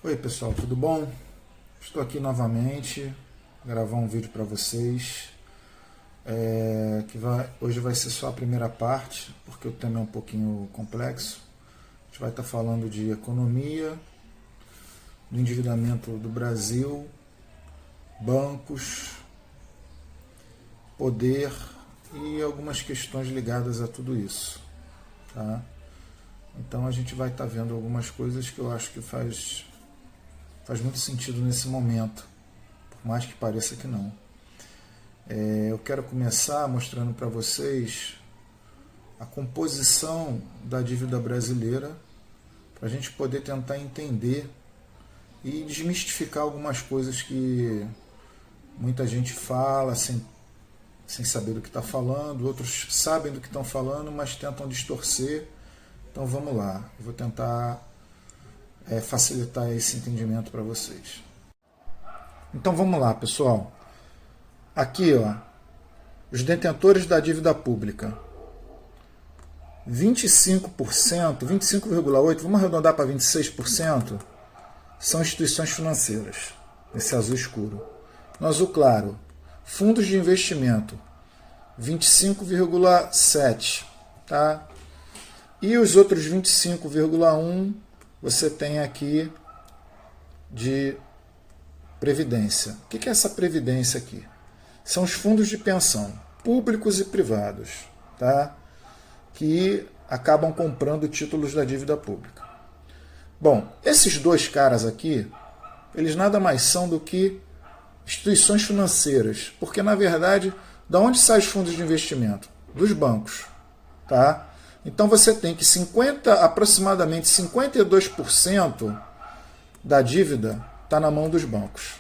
Oi pessoal, tudo bom? Estou aqui novamente, gravar um vídeo para vocês, hoje vai ser só a primeira parte, porque o tema é um pouquinho complexo. A gente vai estar falando de economia, do endividamento do Brasil, bancos, poder e algumas questões ligadas a tudo isso, tá? Então a gente vai estar vendo algumas coisas que eu acho que faz muito sentido nesse momento, por mais que pareça que não. Eu quero começar mostrando para vocês a composição da dívida brasileira, para a gente poder tentar entender e desmistificar algumas coisas que muita gente fala sem saber do que está falando, outros sabem do que estão falando, mas tentam distorcer. Então vamos lá, eu vou tentar facilitar esse entendimento para vocês. Então vamos lá, pessoal. Aqui, ó, os detentores da dívida pública. 25%, 25,8%, vamos arredondar para 26%, são instituições financeiras, esse azul escuro. No azul claro, fundos de investimento, 25,7%, tá? E os outros 25,1% você tem aqui de previdência. O que é essa previdência aqui? São os fundos de pensão, públicos e privados, tá? Que acabam comprando títulos da dívida pública. Bom, esses dois caras aqui, eles nada mais são do que instituições financeiras, porque na verdade, da onde saem os fundos de investimento? Dos bancos, tá? Então você tem que aproximadamente 52% da dívida está na mão dos bancos.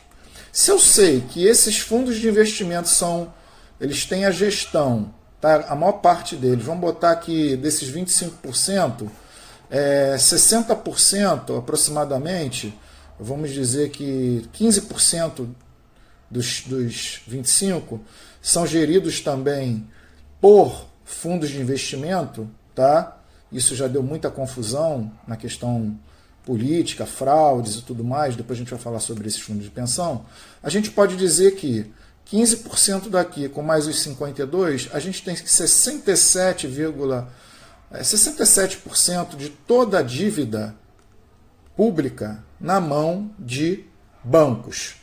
Se eu sei que esses fundos de investimento eles têm a gestão, tá? A maior parte deles, vamos botar aqui desses 25%, 60% aproximadamente, vamos dizer que 15% dos 25% são geridos também por fundos de investimento, tá? Isso já deu muita confusão na questão política, fraudes e tudo mais, depois a gente vai falar sobre esses fundos de pensão. A gente pode dizer que 15% daqui, com mais os 52%, a gente tem 67% de toda a dívida pública na mão de bancos.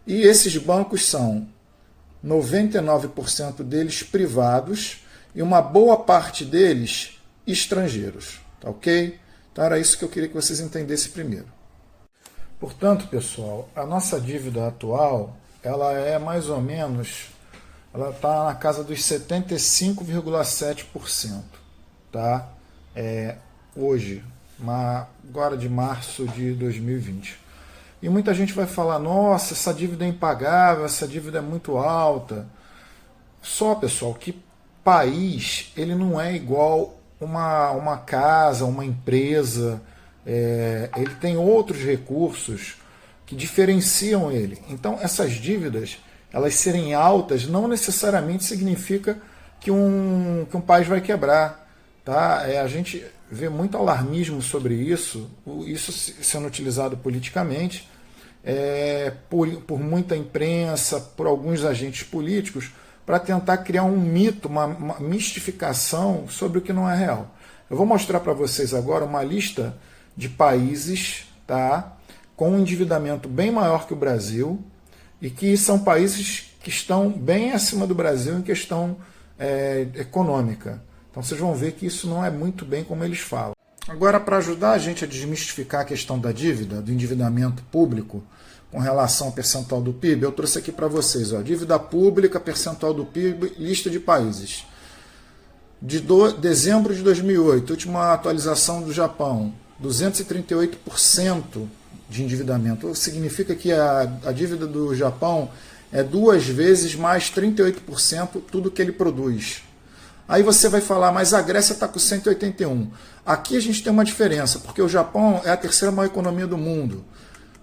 E esses bancos são 99% deles privados e uma boa parte deles estrangeiros, tá ok? Então era isso que eu queria que vocês entendessem primeiro. Portanto, pessoal, a nossa dívida atual, ela é mais ou menos, ela está na casa dos 75,7%, tá? Hoje, agora de março de 2020. E muita gente vai falar, nossa, essa dívida é impagável, essa dívida é muito alta. Só, pessoal, que país, ele não é igual uma casa, uma empresa, ele tem outros recursos que diferenciam ele. Então, essas dívidas, elas serem altas, não necessariamente significa que um país vai quebrar. Tá? A gente vê muito alarmismo sobre isso sendo utilizado politicamente, por muita imprensa, por alguns agentes políticos, para tentar criar um mito, uma mistificação sobre o que não é real. Eu vou mostrar para vocês agora uma lista de países, tá, com um endividamento bem maior que o Brasil e que são países que estão bem acima do Brasil em questão econômica. Então vocês vão ver que isso não é muito bem como eles falam. Agora, para ajudar a gente a desmistificar a questão da dívida, do endividamento público, com relação ao percentual do PIB, eu trouxe aqui para vocês, ó, dívida pública, percentual do PIB, lista de países. De dezembro de 2008, última atualização do Japão, 238% de endividamento. Significa que a dívida do Japão é 2 vezes mais 38% tudo que ele produz. Aí você vai falar, mas a Grécia está com 181%. Aqui a gente tem uma diferença, porque o Japão é a terceira maior economia do mundo.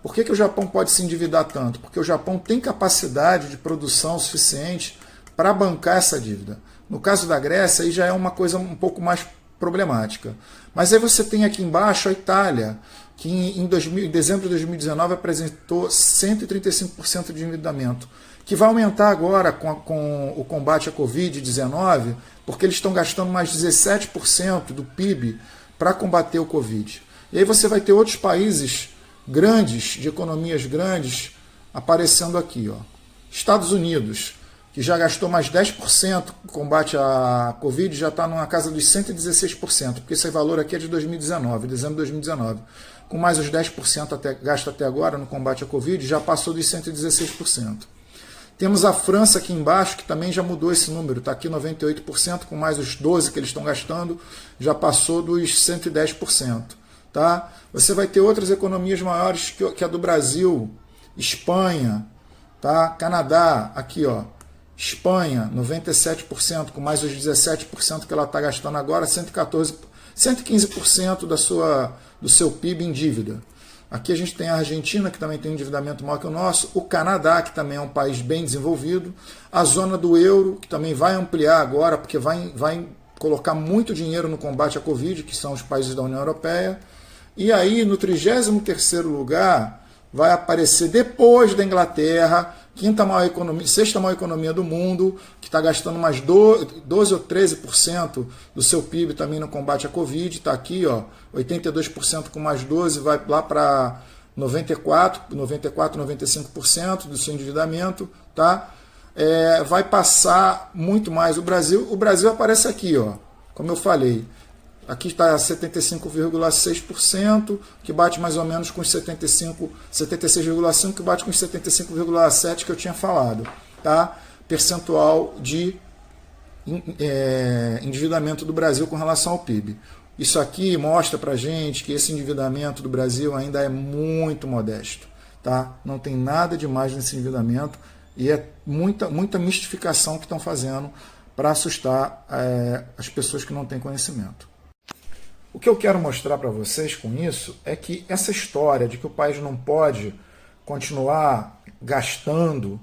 Por que o Japão pode se endividar tanto? Porque o Japão tem capacidade de produção suficiente para bancar essa dívida. No caso da Grécia, aí já é uma coisa um pouco mais problemática. Mas aí você tem aqui embaixo a Itália, que em dezembro de 2019 apresentou 135% de endividamento, que vai aumentar agora com o combate à Covid-19, porque eles estão gastando mais 17% do PIB para combater o Covid. E aí você vai ter outros países grandes, de economias grandes, aparecendo aqui. Ó. Estados Unidos, que já gastou mais 10% no combate à Covid, já está numa casa dos 116%, porque esse valor aqui é de 2019, dezembro de 2019. Com mais os 10% gasto até agora no combate à Covid, já passou dos 116%. Temos a França aqui embaixo, que também já mudou esse número, está aqui 98%, com mais os 12% que eles estão gastando, já passou dos 110%. Tá? Você vai ter outras economias maiores que a do Brasil, Espanha, tá? Tá aqui, ó, Espanha, 97%, com mais os 17% que ela está gastando agora, 115% do seu PIB em dívida. Aqui a gente tem a Argentina, que também tem um endividamento maior que o nosso, o Canadá, que também é um país bem desenvolvido, a zona do euro, que também vai ampliar agora, porque vai colocar muito dinheiro no combate à Covid, que são os países da União Europeia. E aí, no 33º lugar, vai aparecer, depois da Inglaterra, sexta maior economia do mundo, que está gastando mais 12 ou 13% do seu PIB também no combate à Covid. Está aqui, ó, 82% com mais 12%, vai lá para 95% do seu endividamento. Tá? Vai passar muito mais o Brasil. O Brasil aparece aqui, ó, como eu falei. Aqui está 75,6%, que bate mais ou menos com os 76,5%, que bate com os 75,7% que eu tinha falado. Tá? Percentual de endividamento do Brasil com relação ao PIB. Isso aqui mostra para a gente que esse endividamento do Brasil ainda é muito modesto. Tá? Não tem nada demais nesse endividamento e é muita mistificação que estão fazendo para assustar as pessoas que não têm conhecimento. O que eu quero mostrar para vocês com isso é que essa história de que o país não pode continuar gastando,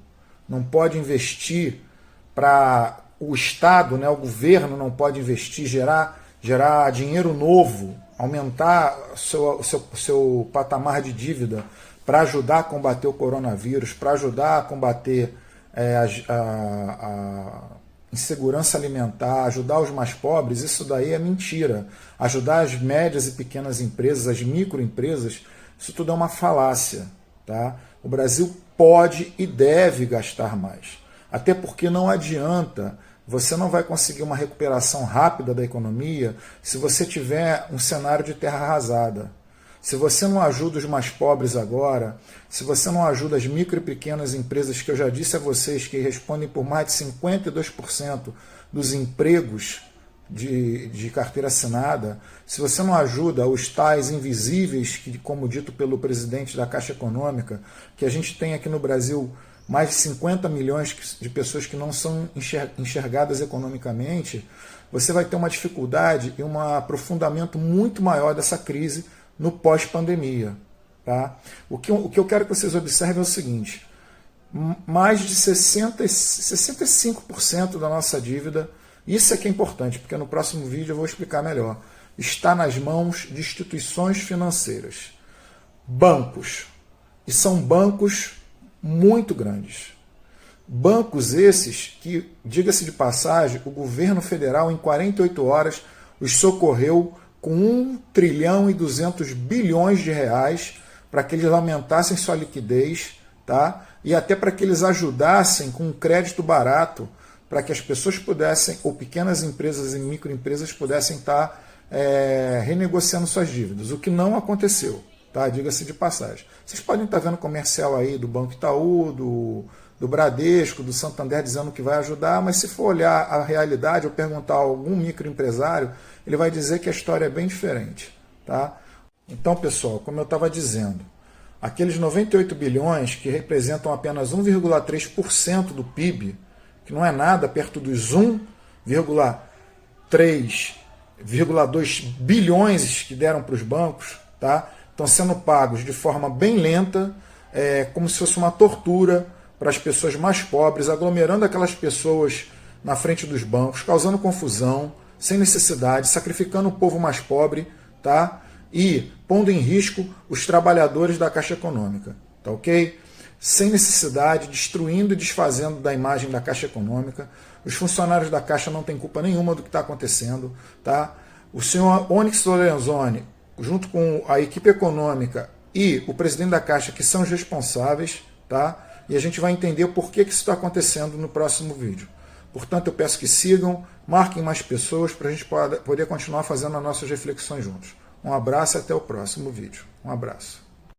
não pode investir para o Estado, né, o governo não pode investir, gerar dinheiro novo, aumentar o seu patamar de dívida para ajudar a combater o coronavírus, para ajudar a combater a insegurança alimentar, ajudar os mais pobres, isso daí é mentira. Ajudar as médias e pequenas empresas, as microempresas, isso tudo é uma falácia. Tá? O Brasil pode e deve gastar mais. Até porque não adianta, você não vai conseguir uma recuperação rápida da economia se você tiver um cenário de terra arrasada. Se você não ajuda os mais pobres agora, se você não ajuda as micro e pequenas empresas, que eu já disse a vocês que respondem por mais de 52% dos empregos de carteira assinada, se você não ajuda os tais invisíveis, que, como dito pelo presidente da Caixa Econômica, que a gente tem aqui no Brasil mais de 50 milhões de pessoas que não são enxergadas economicamente, você vai ter uma dificuldade e um aprofundamento muito maior dessa crise no pós-pandemia. Tá? O que eu quero que vocês observem é o seguinte: mais de 65% da nossa dívida, isso é que é importante, porque no próximo vídeo eu vou explicar melhor, está nas mãos de instituições financeiras, bancos, e são bancos muito grandes. Bancos esses que, diga-se de passagem, o governo federal em 48 horas os socorreu com 1 trilhão e 200 bilhões de reais para que eles aumentassem sua liquidez, tá? E até para que eles ajudassem com um crédito barato para que as pessoas pudessem, ou pequenas empresas e microempresas pudessem estar renegociando suas dívidas, o que não aconteceu, tá? Diga-se de passagem. Vocês podem estar vendo comercial aí do Banco Itaú, do Bradesco, do Santander dizendo que vai ajudar, mas se for olhar a realidade ou perguntar a algum microempresário, ele vai dizer que a história é bem diferente. Tá? Então, pessoal, como eu estava dizendo, aqueles 98 bilhões que representam apenas 1,3% do PIB, que não é nada perto dos 1,2 bilhões que deram para os bancos, tá? Estão sendo pagos de forma bem lenta, como se fosse uma tortura para as pessoas mais pobres, aglomerando aquelas pessoas na frente dos bancos, causando confusão, sem necessidade, sacrificando o povo mais pobre, tá? e pondo em risco os trabalhadores da Caixa Econômica, tá ok? Sem necessidade, destruindo e desfazendo da imagem da Caixa Econômica. Os funcionários da Caixa não têm culpa nenhuma do que está acontecendo, tá? O senhor Onyx Lorenzoni, junto com a equipe econômica e o presidente da Caixa, que são os responsáveis, tá? E a gente vai entender o porquê que isso está acontecendo no próximo vídeo. Portanto, eu peço que sigam, marquem mais pessoas para a gente poder continuar fazendo as nossas reflexões juntos. Um abraço e até o próximo vídeo. Um abraço.